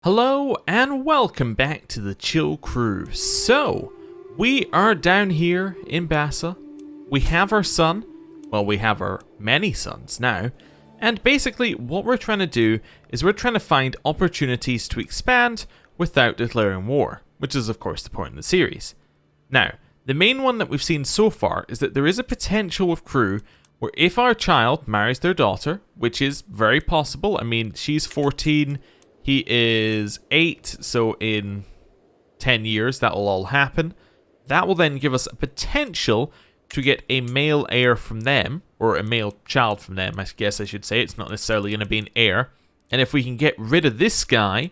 Hello and welcome back to the Chill Crew. So, we are down here in Bassa. We have our son. Well, we have our many sons now. And basically what we're trying to do is we're trying to find opportunities to expand without declaring war, which is of course the point of the series. Now, the main one that we've seen so far is that there is a potential with Crew where if our child marries their daughter, which is very possible, I mean, she's 14, he is 8, so in 10 years that will all happen. That will then give us a potential to get a male heir from them, or a male child from them, I guess I should say. It's not necessarily going to be an heir. And if we can get rid of this guy,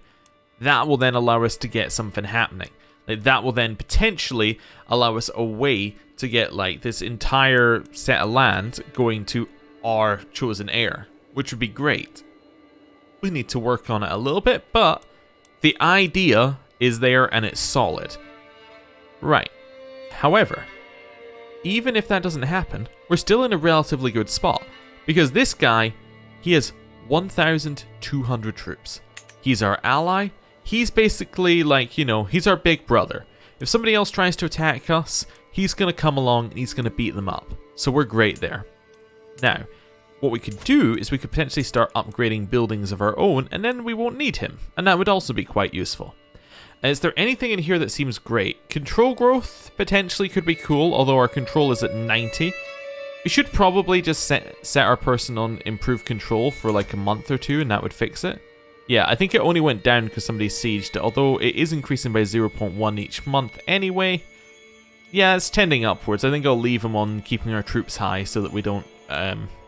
that will then allow us to get something happening. Like, that will then potentially allow us a way to get like this entire set of land going to our chosen heir, which would be great. We need to work on it a little bit, but the idea is there and it's solid. Right. However, even if that doesn't happen, we're still in a relatively good spot. Because this guy, he has 1,200 troops. He's our ally. He's basically like, you know, he's our big brother. If somebody else tries to attack us, he's going to come along and he's going to beat them up. So we're great there. Now, what we could do is we could potentially start upgrading buildings of our own, and then we won't need him. And that would also be quite useful. Is there anything in here that seems great? Control growth potentially could be cool, although our control is at 90. We should probably just set our person on improved control for like a month or two, and that would fix it. Yeah, I think it only went down because somebody sieged it, although it is increasing by 0.1 each month anyway. Yeah, it's tending upwards. I think I'll leave him on keeping our troops high so that we don't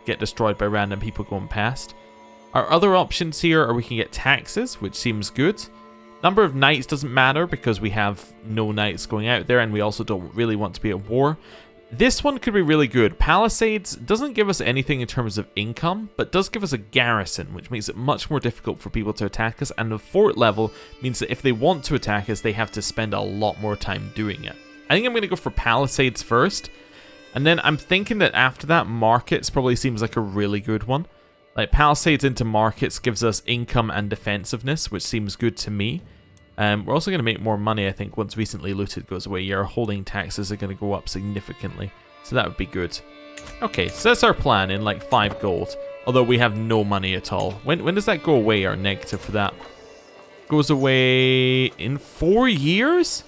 get destroyed by random people going past. Our other options here are we can get taxes, which seems good. Number of knights doesn't matter because we have no knights going out there, and we also don't really want to be at war. This one could be really good. Palisades doesn't give us anything in terms of income, but does give us a garrison, which makes it much more difficult for people to attack us, and the fort level means that if they want to attack us, they have to spend a lot more time doing it. I think I'm going to go for Palisades first, and then I'm thinking that after that, Markets probably seems like a really good one. Like, Palisades into Markets gives us income and defensiveness, which seems good to me. We're also going to make more money, I think, once recently looted goes away. Yeah, our holding taxes are going to go up significantly, so that would be good. Okay, so that's our plan in like 5 gold, although we have no money at all. When does that go away, our negative for that? Goes away in 4 years?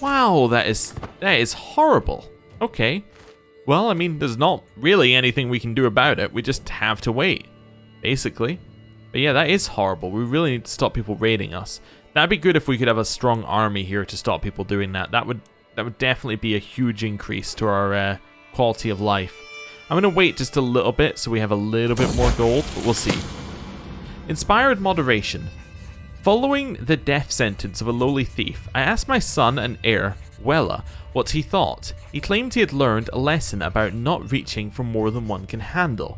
Wow, that is horrible. Okay. Well, I mean, there's not really anything we can do about it. We just have to wait, basically. But yeah, that is horrible. We really need to stop people raiding us. That'd be good if we could have a strong army here to stop people doing that. That would definitely be a huge increase to our quality of life. I'm going to wait just a little bit so we have a little bit more gold, but we'll see. Inspired moderation. Following the death sentence of a lowly thief, I asked my son and heir, Wella, what he thought. He claimed he had learned a lesson about not reaching for more than one can handle.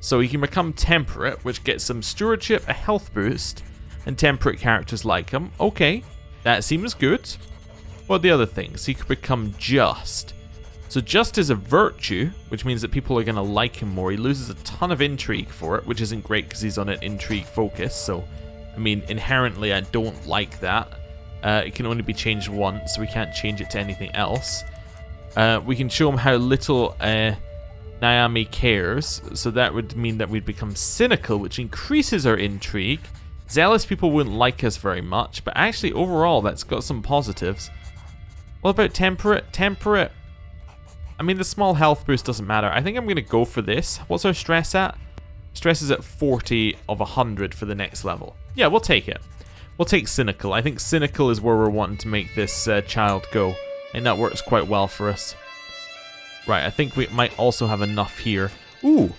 So he can become temperate, which gets some stewardship, a health boost, and temperate characters like him. Okay, that seems good. What are the other things? He could become just. So just is a virtue, which means that people are going to like him more. He loses a ton of intrigue for it, which isn't great because he's on an intrigue focus. So, I mean, inherently I don't like that. It can only be changed once, so we can't change it to anything else. We can show him how little Naomi cares, so that would mean that we'd become cynical, which increases our intrigue. Zealous people wouldn't like us very much, but actually overall that's got some positives. What about temperate? Temperate, I mean, the small health boost doesn't matter. I think I'm going to go for this. What's our stress at? Stress is at 40 of 100 for the next level. Yeah, we'll take it. We'll take cynical. I think cynical is where we're wanting to make this child go, and that works quite well for us. Right, I think we might also have enough here. Ooh!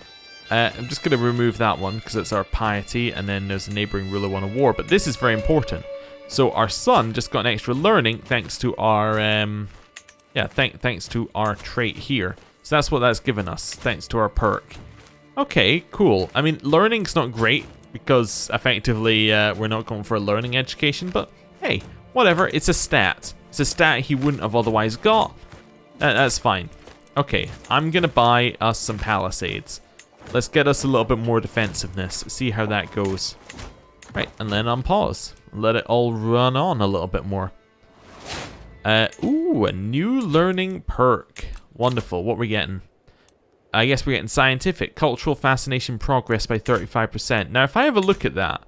I'm just going to remove that one because it's our piety, and then there's a neighboring ruler one of war, but this is very important. So our son just got an extra learning thanks to our thanks to our trait here. So that's what that's given us, thanks to our perk. Okay, cool. I mean, learning's not great because effectively we're not going for a learning education, but hey, whatever, it's a stat. It's a stat he wouldn't have otherwise got. That's fine. Okay, I'm going to buy us some Palisades. Let's get us a little bit more defensiveness, see how that goes. Right, and then unpause. Let it all run on a little bit more. Ooh, a new learning perk. Wonderful. What are we getting? I guess we're getting scientific. Cultural fascination progress by 35%. Now, if I have a look at that.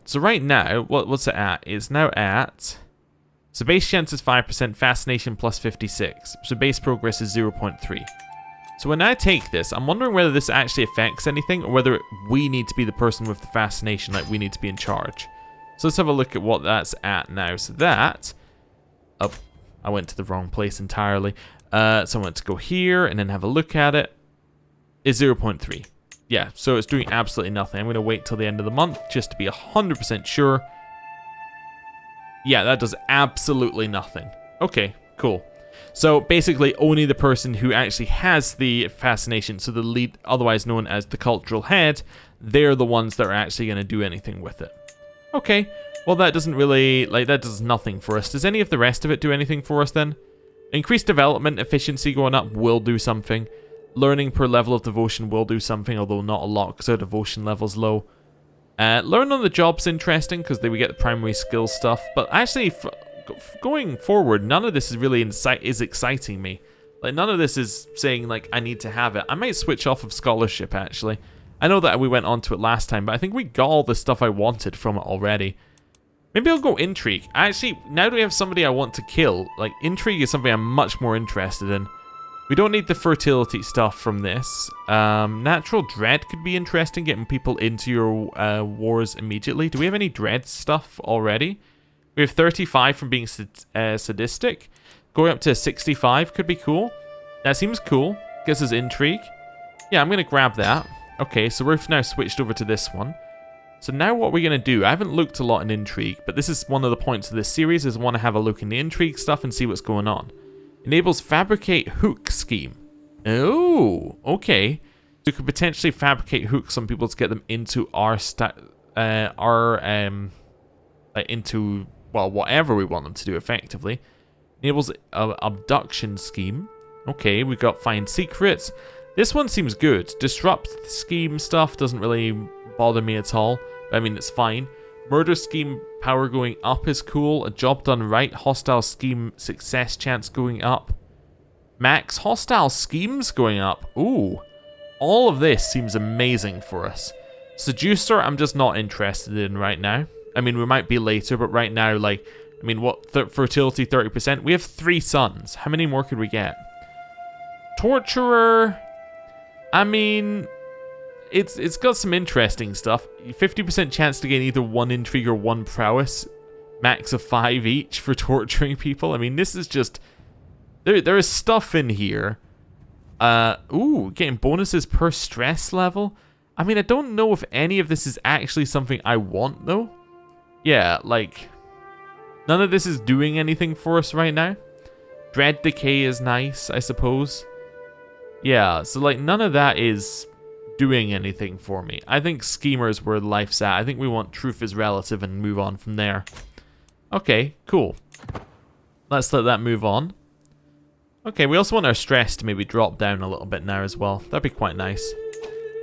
So right now, what's it at? It's now at... So base chance is 5%, fascination plus 56. So base progress is 0.3. So when I take this, I'm wondering whether this actually affects anything, or whether we need to be the person with the fascination, like we need to be in charge. So let's have a look at what that's at now. So that... Oh, I went to the wrong place entirely. So I want to go here and then have a look at it. Is 0.3. Yeah, so it's doing absolutely nothing. I'm going to wait till the end of the month just to be 100% sure. Yeah, that does absolutely nothing. Okay, cool. So basically only the person who actually has the fascination, so the lead, otherwise known as the cultural head, they're the ones that are actually going to do anything with it. Okay, well that doesn't really, like, that does nothing for us. Does any of the rest of it do anything for us then? Increased development efficiency going up will do something. Learning per level of devotion will do something, although not a lot because our devotion level's low. Learn on the job's interesting because we get the primary skill stuff, but actually going forward, none of this is really exciting me. Like, none of this is saying, like, I need to have it. I might switch off of scholarship, actually. I know that we went on to it last time, but I think we got all the stuff I wanted from it already. Maybe I'll go Intrigue. Actually, now that we have somebody I want to kill, like, Intrigue is something I'm much more interested in. We don't need the fertility stuff from this. Natural Dread could be interesting, getting people into your wars immediately. Do we have any Dread stuff already? We have 35 from being sadistic. Going up to 65 could be cool. That seems cool. Gets us Intrigue. Yeah, I'm going to grab that. Okay, so we've now switched over to this one. So now what we're going to do, I haven't looked a lot in Intrigue, but this is one of the points of this series, is I want to have a look in the Intrigue stuff and see what's going on. Enables fabricate hook scheme. Oh, okay. So we could potentially fabricate hooks on people to get them into into, well, whatever we want them to do effectively. Enables abduction scheme. Okay, we've got find secrets. This one seems good. Disrupt scheme stuff doesn't really bother me at all. I mean, it's fine. Murder scheme power going up is cool. A job done right. Hostile scheme success chance going up. Max hostile schemes going up. Ooh. All of this seems amazing for us. Seducer, I'm just not interested in right now. I mean, we might be later, but right now, like, I mean, what? Fertility 30%? We have 3 sons. How many more could we get? Torturer. I mean, it's got some interesting stuff. 50% chance to gain either 1 intrigue or 1 prowess. Max of 5 each for torturing people. I mean, this is just... There is stuff in here. Ooh, getting bonuses per stress level. I mean, I don't know if any of this is actually something I want, though. Yeah, like... None of this is doing anything for us right now. Dread Decay is nice, I suppose. Yeah, so like none of that is doing anything for me. I think schemers where life's at. I think we want truth is relative and move on from there. Okay, cool. Let's let that move on. Okay, we also want our stress to maybe drop down a little bit now as well. That'd be quite nice.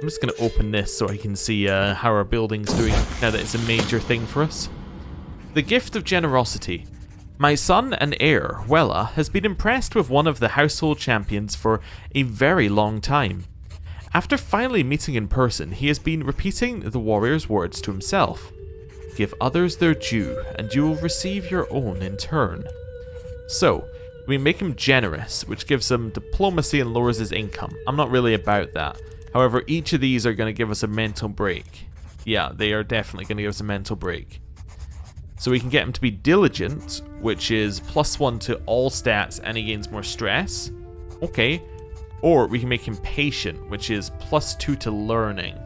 I'm just going to open this so I can see how our building's doing now that it's a major thing for us. The Gift of Generosity. My son and heir, Wella, has been impressed with one of the household champions for a very long time. After finally meeting in person, he has been repeating the warrior's words to himself. Give others their due, and you will receive your own in turn. So, we make him generous, which gives him diplomacy and lowers his income. I'm not really about that. However, each of these are going to give us a mental break. Yeah, they are definitely going to give us a mental break. So we can get him to be diligent, which is +1 to all stats and he gains more stress. Okay. Or we can make him patient, which is +2 to learning.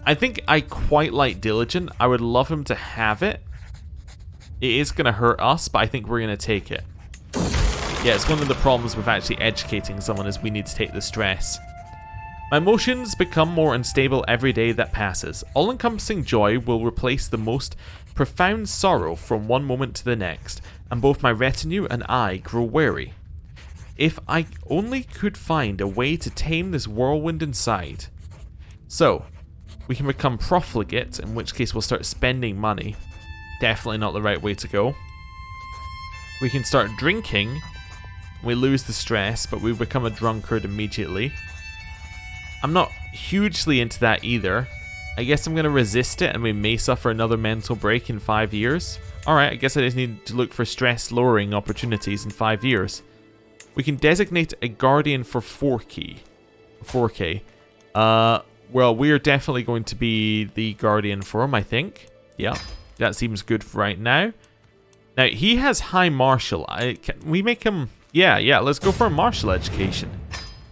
I think I quite like diligent. I would love him to have it. It is going to hurt us, but I think we're going to take it. Yeah, it's one of the problems with actually educating someone is we need to take the stress. My emotions become more unstable every day that passes. All-encompassing joy will replace the most profound sorrow from one moment to the next, and both my retinue and I grow weary. If I only could find a way to tame this whirlwind inside. So, We can become profligate, in which case we'll start spending money. Definitely not the right way to go. We can start drinking. We lose the stress, but we become a drunkard immediately. I'm not hugely into that either. I guess I'm going to resist it, and we may suffer another mental break in 5 years. Alright, I guess I just need to look for stress-lowering opportunities in 5 years. We can designate a guardian for 4K. Well, we're definitely going to be the guardian for him, I think. Yeah, that seems good for right now. Now, he has high martial. Can we make him... Yeah, let's go for a martial education.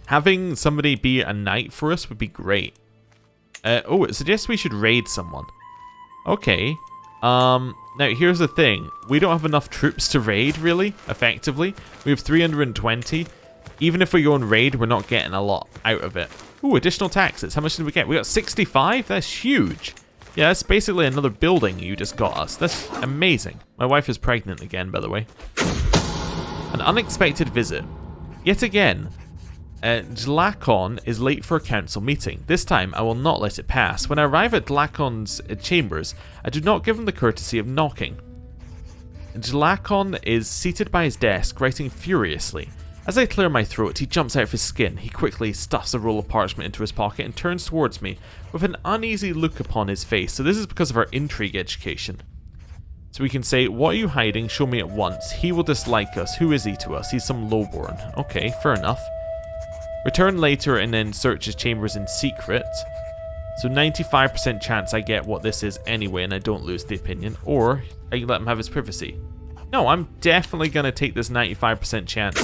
Having somebody be a knight for us would be great. Oh, it suggests we should raid someone. Okay. Now, here's the thing. We don't have enough troops to raid, really, effectively. We have 320. Even if we go and raid, we're not getting a lot out of it. Ooh, additional taxes. How much did we get? We got 65? That's huge. Yeah, that's basically another building you just got us. That's amazing. My wife is pregnant again, by the way. An unexpected visit. Yet again, Dlakon is late for a council meeting. This time, I will not let it pass. When I arrive at Dlakon's chambers, I do not give him the courtesy of knocking. Dlakon is seated by his desk, writing furiously. As I clear my throat, he jumps out of his skin. He quickly stuffs a roll of parchment into his pocket and turns towards me with an uneasy look upon his face. So this is because of our intrigue education. So we can say, what are you hiding? Show me at once. He will dislike us. Who is he to us? He's some lowborn. Okay, fair enough. Return later and then search his chambers in secret. So 95% chance I get what this is anyway and I don't lose the opinion. Or I can let him have his privacy. No, I'm definitely going to take this 95% chance.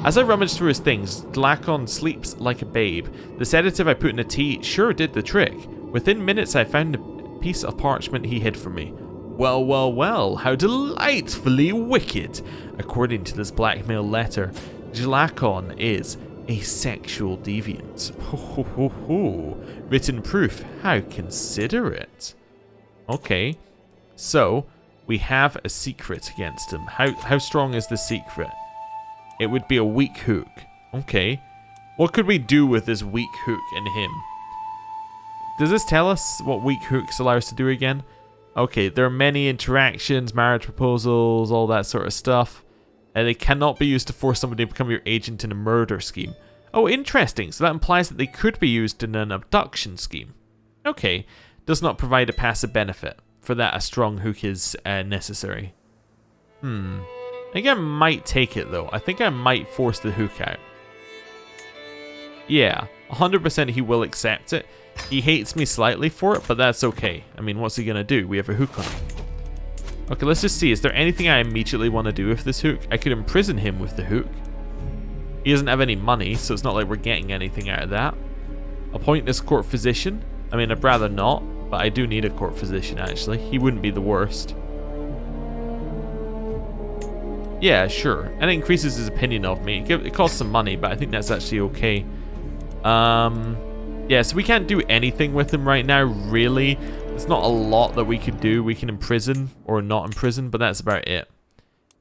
As I rummage through his things, Dlakon sleeps like a babe. The sedative I put in the tea sure did the trick. Within minutes I found a piece of parchment he hid from me. Well, how delightfully wicked. According to this blackmail letter, Dlakon is a sexual deviant. Written proof, how considerate. Okay, so we have a secret against him. How strong is the secret? It would be a weak hook. Okay, what could we do with this weak hook in him? Does this tell us what weak hooks allow us to do again? Okay, there are many interactions, marriage proposals, all that sort of stuff. And they cannot be used to force somebody to become your agent in a murder scheme. Oh, interesting. So that implies that they could be used in an abduction scheme. Okay, does not provide a passive benefit. For that, a strong hook is necessary. I think I might take it, though. I think I might force the hook out. Yeah, 100% he will accept it. He hates me slightly for it, but that's okay. I mean, what's he going to do? We have a hook on him. Okay, let's just see. Is there anything I immediately want to do with this hook? I could imprison him with the hook. He doesn't have any money, so it's not like we're getting anything out of that. Appoint this court physician. I mean, I'd rather not, but I do need a court physician, actually. He wouldn't be the worst. Yeah, sure. And it increases his opinion of me. It costs some money, but I think that's actually okay. Yeah, so we can't do anything with him right now, really. There's not a lot that we could do. We can imprison or not imprison, but that's about it.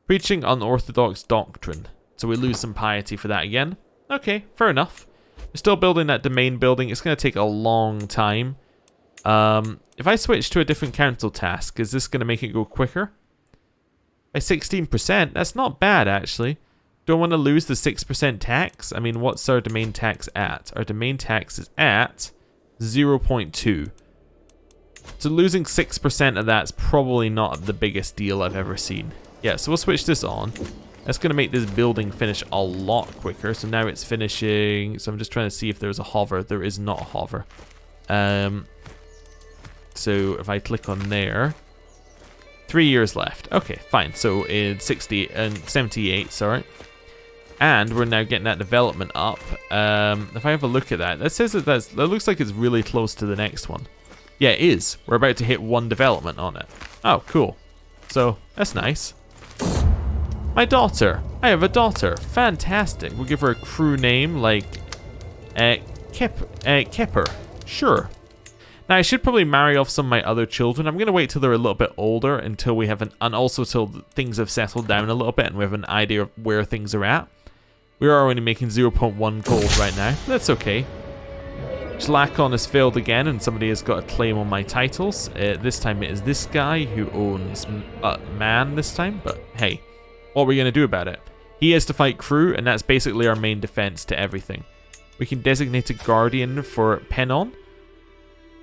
Preaching unorthodox doctrine. So we lose some piety for that again. Okay, fair enough. We're still building that domain building. It's going to take a long time. If I switch to a different council task, is this going to make it go quicker? By 16%? That's not bad, actually. Don't want to lose the 6% tax. I mean, what's our domain tax at? Our domain tax is at 0.2. So losing 6% of that's probably not the biggest deal I've ever seen. Yeah, so we'll switch this on. That's going to make this building finish a lot quicker. So now it's finishing. So I'm just trying to see if there's a hover. There is not a hover. So if I click on there, 3 years left. Okay, fine. So in 78, sorry. And we're now getting that development up. If I have a look at that, that says that that looks like it's really close to the next one. Yeah, it is. We're about to hit 1 development on it. Oh, cool. So that's nice. My daughter. I have a daughter. Fantastic. We'll give her a crew name like Kipper. Sure. Now, I should probably marry off some of my other children. I'm going to wait till they're a little bit older until we have and also till things have settled down a little bit and we have an idea of where things are at. We are only making 0.1 gold right now. That's okay. Shlakon has failed again, and somebody has got a claim on my titles. This time it is this guy who owns Man this time, but hey, what are we going to do about it? He has to fight crew, and that's basically our main defense to everything. We can designate a guardian for Penon.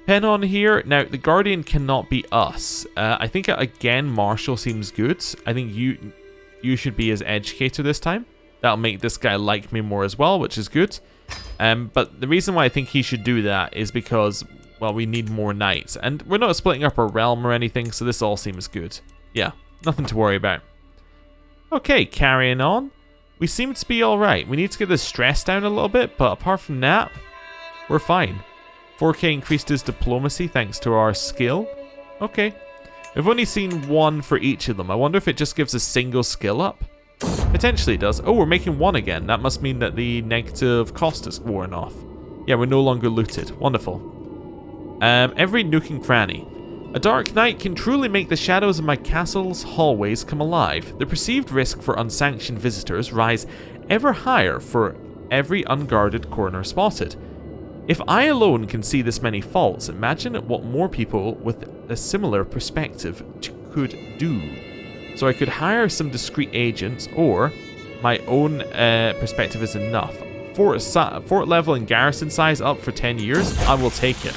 Penon here. Now, the guardian cannot be us. I think, again, Marshall seems good. I think you should be his educator this time. That'll make this guy like me more as well, which is good. But the reason why I think he should do that is because, well, we need more knights. And we're not splitting up our realm or anything, so this all seems good. Yeah, nothing to worry about. Okay, carrying on. We seem to be alright. We need to get the stress down a little bit, but apart from that, we're fine. 4K increased his diplomacy thanks to our skill. Okay. We've only seen one for each of them. I wonder if it just gives a single skill up. Potentially it does. Oh, we're making one again. That must mean that the negative cost is worn off. Yeah, we're no longer looted. Wonderful. Every nook and cranny. A dark night can truly make the shadows of my castle's hallways come alive. The perceived risk for unsanctioned visitors rise ever higher for every unguarded corner spotted. If I alone can see this many faults, imagine what more people with a similar perspective could do. So I could hire some discreet agents, or my own perspective is enough. Fort level and garrison size up for 10 years, I will take it.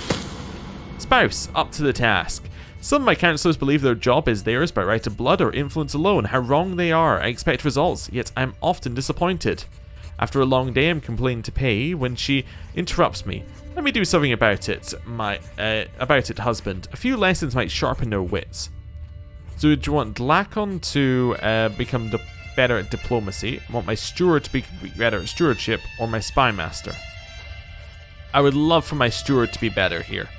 Spouse, up to the task. Some of my councillors believe their job is theirs by right of blood or influence alone. How wrong they are. I expect results, yet I'm often disappointed. After a long day, I'm complaining to Pei when she interrupts me. Let me do something about it, husband. A few lessons might sharpen their wits. So do you want Dlakon to become better at diplomacy? I want my steward to be better at stewardship, or my spymaster? I would love for my steward to be better here.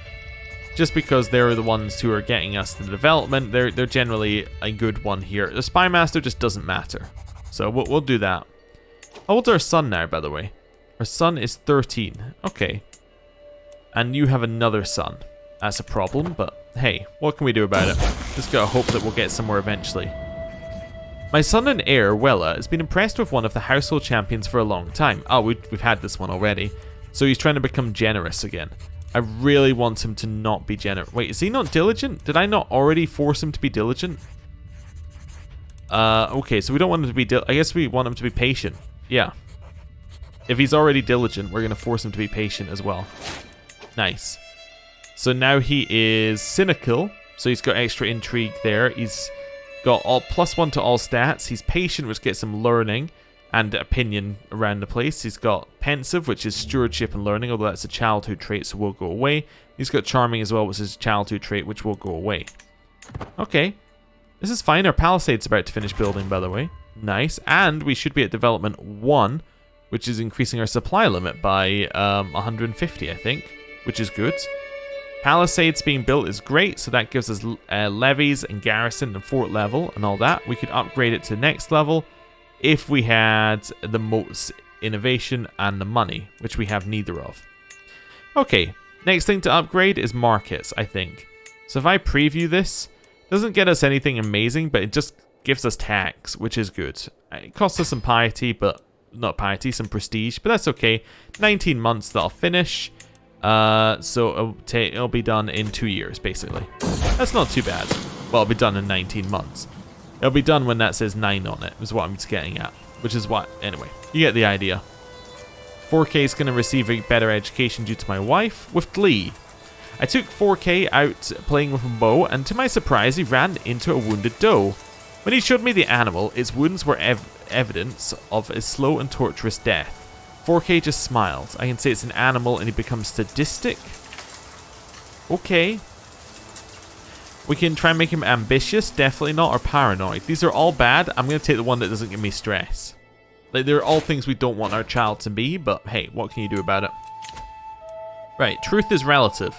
Just because they're the ones who are getting us the development, they're generally a good one here. The Spymaster just doesn't matter. So we'll do that. How old's our son now, by the way? Our son is 13. Okay. And you have another son. That's a problem, but hey, what can we do about it? Just gotta hope that we'll get somewhere eventually. My son and heir, Wella, has been impressed with one of the household champions for a long time. Oh, we've had this one already. So he's trying to become generous again. I really want him to not be generous. Wait, is he not diligent? Did I not already force him to be diligent? Okay, so we don't want him to be I guess we want him to be patient. Yeah. If he's already diligent, we're going to force him to be patient as well. Nice. So now he is cynical. So he's got extra intrigue there. He's got +1 to all stats. He's patient, which gets him learning and opinion around the place. He's got pensive, which is stewardship and learning, although that's a childhood trait, so will go away. He's got charming as well, which is a childhood trait, which will go away. Okay. This is fine. Our palisade's about to finish building, by the way. Nice. And we should be at development 1, which is increasing our supply limit by 150, I think, which is good. Palisades being built is great, so that gives us levies and garrison and fort level and all that. We could upgrade it to the next level if we had the moats, innovation, and the money, which we have neither of. Okay, next thing to upgrade is markets, I think. So if I preview this, it doesn't get us anything amazing, but it just gives us tax, which is good. It costs us some piety, but not piety, some prestige, but that's okay. 19 months that'll finish. So it'll be done in 2 years, basically. That's not too bad. Well, it'll be done in 19 months. It'll be done when that says 9 on it, is what I'm getting at. Which is what, anyway, you get the idea. 4K is going to receive a better education due to my wife, with glee. I took 4K out playing with a bow, and to my surprise, he ran into a wounded doe. When he showed me the animal, its wounds were evidence of a slow and torturous death. 4K just smiled. I can say it's an animal, and he becomes sadistic. Okay. We can try and make him ambitious, definitely not, or paranoid. These are all bad. I'm going to take the one that doesn't give me stress. Like, they're all things we don't want our child to be, but hey, what can you do about it? Right, truth is relative.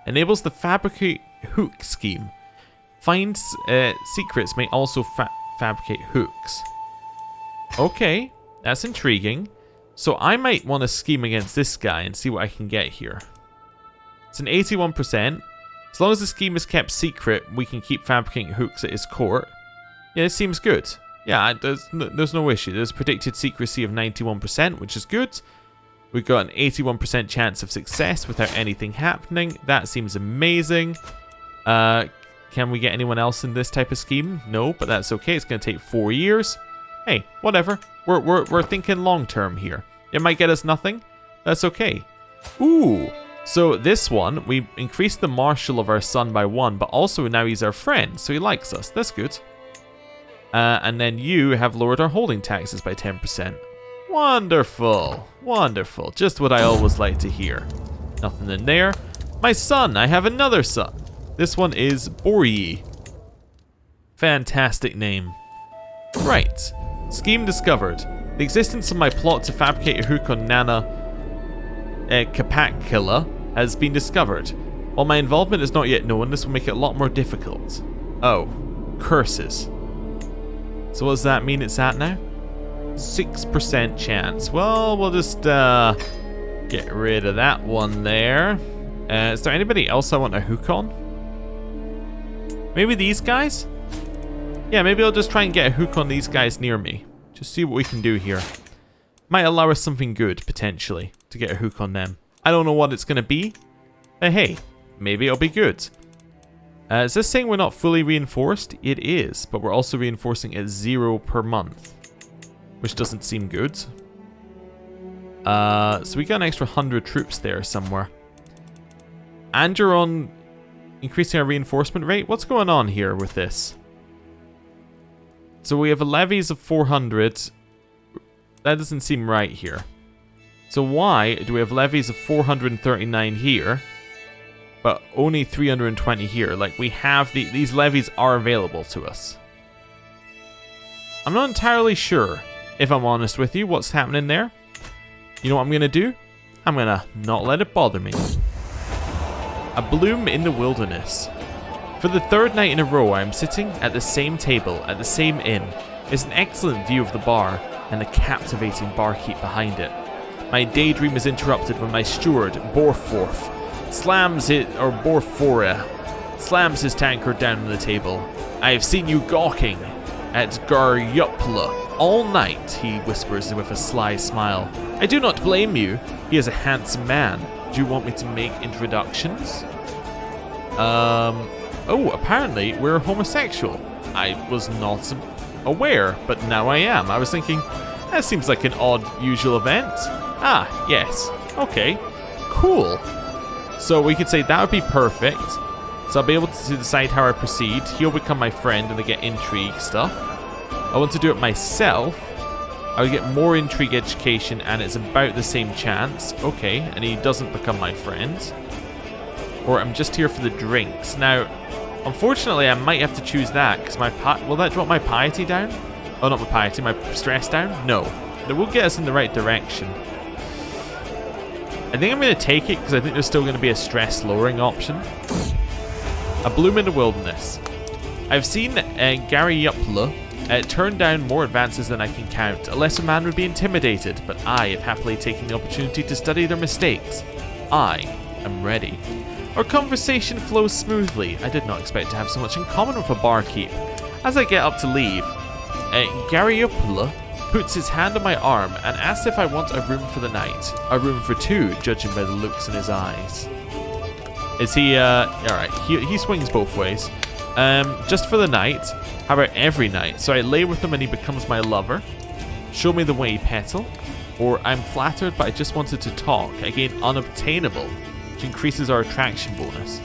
Enables the fabricate hook scheme. Finds secrets may also fabricate hooks. Okay, that's intriguing. So I might want to scheme against this guy and see what I can get here. It's an 81%. As long as the scheme is kept secret, we can keep fabricating hooks at his court. Yeah, it seems good. Yeah, there's no issue. There's predicted secrecy of 91%, which is good. We've got an 81% chance of success without anything happening. That seems amazing. Can we get anyone else in this type of scheme? No, but that's okay. It's going to take 4 years. Hey, whatever. We're thinking long term here. It might get us nothing. That's okay. Ooh. So this one, we increased the marshal of our son by 1, but also now he's our friend, so he likes us. That's good. And then you have lowered our holding taxes by 10%. Wonderful. Wonderful. Just what I always like to hear. Nothing in there. My son. I have another son. This one is Boryi. Fantastic name. Right. Scheme discovered. The existence of my plot to fabricate a hook on Nana Kapakilla has been discovered. While my involvement is not yet known, this will make it a lot more difficult. Oh. Curses. So what does that mean it's at now? 6% chance. Well, we'll just get rid of that one there. Is there anybody else I want a hook on? Maybe these guys? Yeah, maybe I'll just try and get a hook on these guys near me. Just see what we can do here. Might allow us something good, potentially, to get a hook on them. I don't know what it's going to be, but hey, maybe it'll be good. Is this saying we're not fully reinforced? It is, but we're also reinforcing at 0 per month, which doesn't seem good. So we got an extra 100 troops there somewhere. And you're on increasing our reinforcement rate? What's going on here with this? So we have levies of 400. That doesn't seem right here. So why do we have levies of 439 here, but only 320 here? Like, we have these levies are available to us. I'm not entirely sure, if I'm honest with you, what's happening there. You know what I'm going to do? I'm going to not let it bother me. A bloom in the wilderness. For the 3rd night in a row, I am sitting at the same table, at the same inn. It's an excellent view of the bar, and the captivating barkeep behind it. My daydream is interrupted when my steward, Borforth, slams his tankard down on the table. I have seen you gawking at Garyupla all night, he whispers with a sly smile. I do not blame you. He is a handsome man. Do you want me to make introductions? Oh, apparently we're homosexual. I was not aware, but now I am. I was thinking, that seems like an odd, usual event. Ah, yes. Okay. Cool. So we could say that would be perfect. So I'll be able to decide how I proceed. He'll become my friend and I get intrigue stuff. I want to do it myself. I'll get more intrigue education and it's about the same chance. Okay, and he doesn't become my friend. Or I'm just here for the drinks. Now, unfortunately, I might have to choose that because will that drop my piety down? Oh, not my piety, my stress down? No. It will get us in the right direction. I think I'm going to take it because I think there's still going to be a stress lowering option. A bloom in the wilderness. I've seen Garyupla turn down more advances than I can count. A lesser man would be intimidated, but I have happily taken the opportunity to study their mistakes. I am ready. Our conversation flows smoothly. I did not expect to have so much in common with a barkeep. As I get up to leave, Garyupla puts his hand on my arm and asks if I want a room for the night. A room for 2, judging by the looks in his eyes. Is he, alright, he swings both ways. Just for the night. How about every night? So I lay with him and he becomes my lover. Show me the way, petal. Or I'm flattered but I just wanted to talk. I gain unobtainable, which increases our attraction bonus.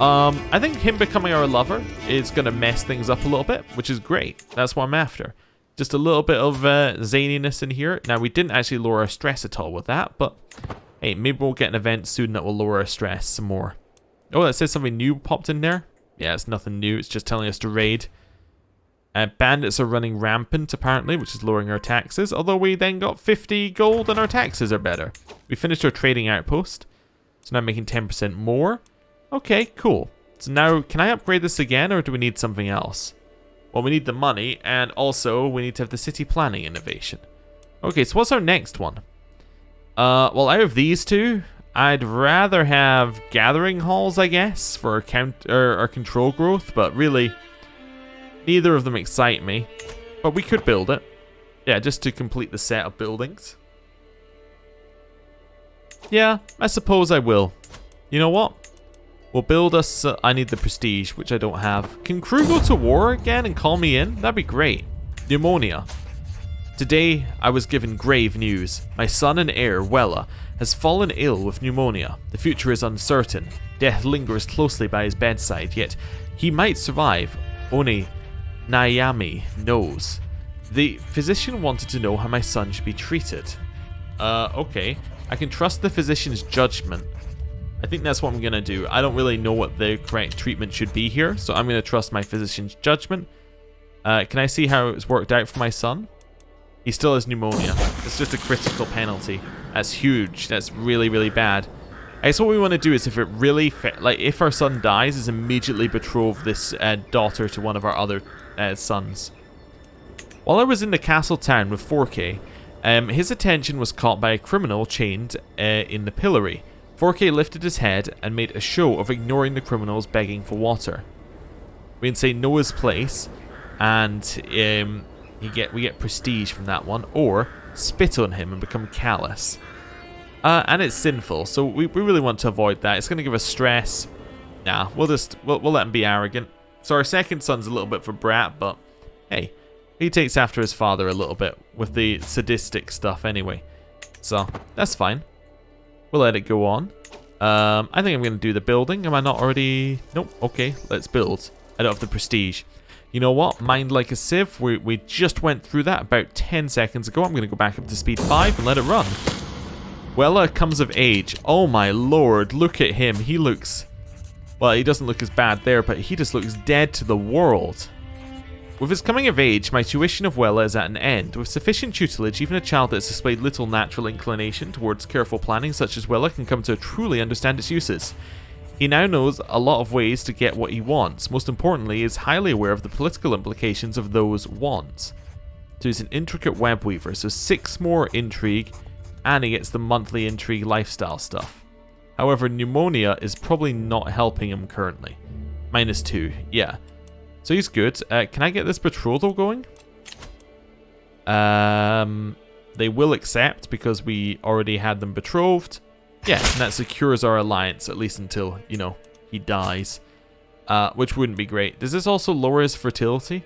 I think him becoming our lover is going to mess things up a little bit, which is great. That's what I'm after. Just a little bit of zaniness in here. Now, we didn't actually lower our stress at all with that, but hey, maybe we'll get an event soon that will lower our stress some more. Oh, that says something new popped in there. Yeah, it's nothing new. It's just telling us to raid. Bandits are running rampant, apparently, which is lowering our taxes. Although we then got 50 gold and our taxes are better. We finished our trading outpost. So now making 10% more. Okay, cool. So now, can I upgrade this again, or do we need something else? Well, we need the money, and also we need to have the city planning innovation. Okay, so what's our next one? Well, out of these two, I'd rather have gathering halls, I guess, for our control growth, but really, neither of them excite me. But we could build it. Yeah, just to complete the set of buildings. Yeah, I suppose I will. You know what? We'll build us... I need the prestige, which I don't have. Can crew go to war again and call me in? That'd be great. Pneumonia. Today, I was given grave news. My son and heir, Wella, has fallen ill with pneumonia. The future is uncertain. Death lingers closely by his bedside, yet he might survive. Only Nayami knows. The physician wanted to know how my son should be treated. Okay. I can trust the physician's judgment. I think that's what I'm going to do. I don't really know what the correct treatment should be here, so I'm going to trust my physician's judgment. Can I see how it's worked out for my son? He still has pneumonia. It's just a critical penalty. That's huge. That's really, really bad. I guess what we want to do is if it really... if our son dies, is immediately betroth this daughter to one of our other sons. While I was in the castle town with 4K, his attention was caught by a criminal chained in the pillory. 4K lifted his head and made a show of ignoring the criminals begging for water. We can say know his place, and we get prestige from that one, or spit on him and become callous. And it's sinful, so we really want to avoid that. It's going to give us stress. Nah, we'll let him be arrogant. So our second son's a little bit of a brat, but hey, he takes after his father a little bit with the sadistic stuff anyway. So that's fine. We'll let it go on. I think I'm going to do the building. Am I not already... Nope. Okay, let's build. I don't have the prestige. You know what? Mind like a sieve. We just went through that about 10 seconds ago. I'm going to go back up to speed 5 and let it run. Wella comes of age. Oh my lord, look at him. He looks... Well, he doesn't look as bad there, but he just looks dead to the world. With his coming of age, my tuition of Wella is at an end. With sufficient tutelage, even a child that has displayed little natural inclination towards careful planning such as Wella can come to truly understand its uses. He now knows a lot of ways to get what he wants. Most importantly, he is highly aware of the political implications of those wants. So he's an intricate web weaver, so 6 more intrigue, and he gets the monthly intrigue lifestyle stuff. However, pneumonia is probably not helping him currently. -2, yeah. So he's good. Can I get this betrothal going? They will accept because we already had them betrothed. Yes, and that secures our alliance, at least until, you know, he dies. Which wouldn't be great. Does this also lower his fertility?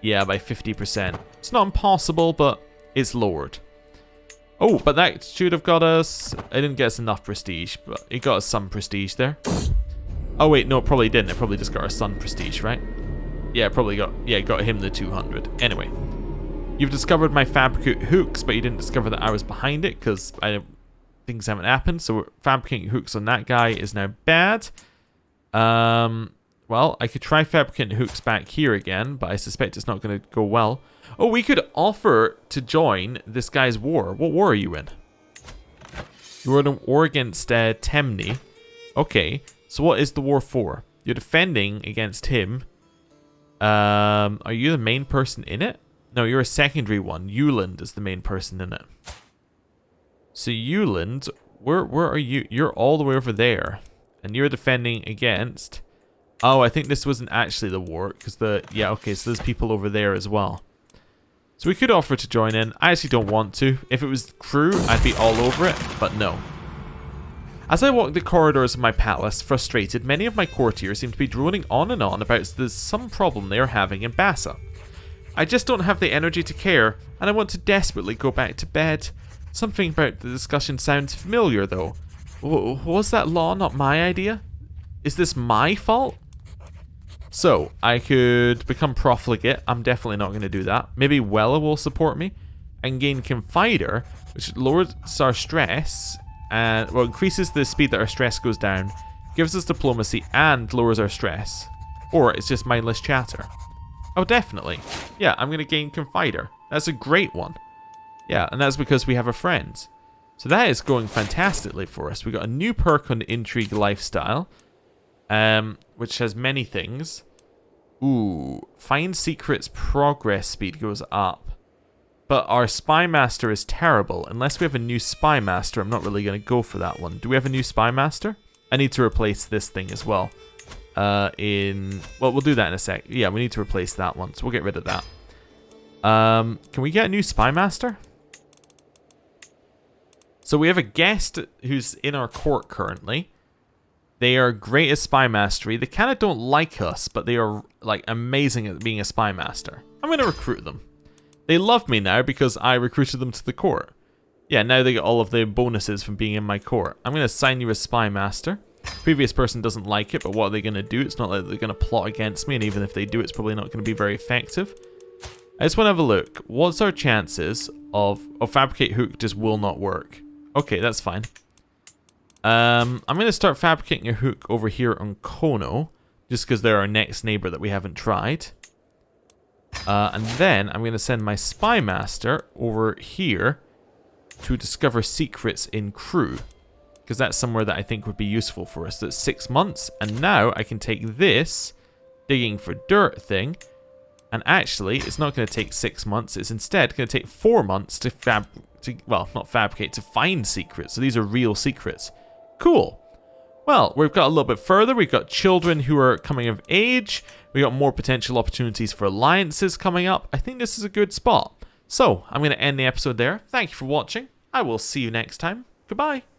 Yeah, by 50%. It's not impossible, but it's lowered. Oh, but that should have got us... It didn't get us enough prestige, but it got us some prestige there. Oh wait, no, it probably didn't. It probably just got our son prestige, right? Yeah, it probably got... Yeah, it got him the 200. Anyway. You've discovered my fabricate hooks, but you didn't discover that I was behind it, because things haven't happened. So fabricating hooks on that guy is now bad. Well, I could try fabricating hooks back here again, but I suspect it's not going to go well. Oh, we could offer to join this guy's war. What war are you in? You're in a war against Temne. Okay, so what is the war for? You're defending against him. Are you the main person in it? No, you're a secondary one. Euland is the main person in it. So Euland, where are you? You're all the way over there. And you're defending against... Oh, I think this wasn't actually the war. Because yeah, okay, so there's people over there as well. So we could offer to join in. I actually don't want to. If it was crew, I'd be all over it. But no. As I walk the corridors of my palace, frustrated, many of my courtiers seem to be droning on and on about there's some problem they are having in Bassa. I just don't have the energy to care, and I want to desperately go back to bed. Something about the discussion sounds familiar, though. Was that law not my idea? Is this my fault? So, I could become profligate. I'm definitely not going to do that. Maybe Wella will support me. And gain Confider, which lowers our stress... and well, increases the speed that our stress goes down, gives us diplomacy, and lowers our stress. Or it's just mindless chatter. Oh, definitely. Yeah, I'm going to gain Confider. That's a great one. Yeah, and that's because we have a friend. So that is going fantastically for us. We got a new perk on Intrigue Lifestyle, which has many things. Ooh, Find Secrets progress speed goes up. But our Spymaster is terrible. Unless we have a new Spymaster, I'm not really going to go for that one. Do we have a new Spymaster? I need to replace this thing as well. Well, we'll do that in a sec. Yeah, we need to replace that one, so we'll get rid of that. Can we get a new Spymaster? So we have a guest who's in our court currently. They are great at spy mastery. They kind of don't like us, but they are like amazing at being a spy master. I'm going to recruit them. They love me now because I recruited them to the court. Yeah, now they get all of the bonuses from being in my court. I'm going to assign you as spy master. Previous person doesn't like it, but what are they going to do? It's not like they're going to plot against me, and even if they do, it's probably not going to be very effective. I just want to have a look. What's our chances of... Oh, fabricate hook just will not work. Okay, that's fine. I'm going to start fabricating a hook over here on Kono, just because they're our next neighbor that we haven't tried. And then I'm going to send my spy master over here to discover secrets in Crew, because that's somewhere that I think would be useful for us. That's 6 months, and now I can take this digging for dirt thing, and actually it's not going to take 6 months. It's instead going to take 4 months to not fabricate, to find secrets. So these are real secrets. Cool. Well, we've got a little bit further. We've got children who are coming of age. We got more potential opportunities for alliances coming up. I think this is a good spot. So I'm going to end the episode there. Thank you for watching. I will see you next time. Goodbye.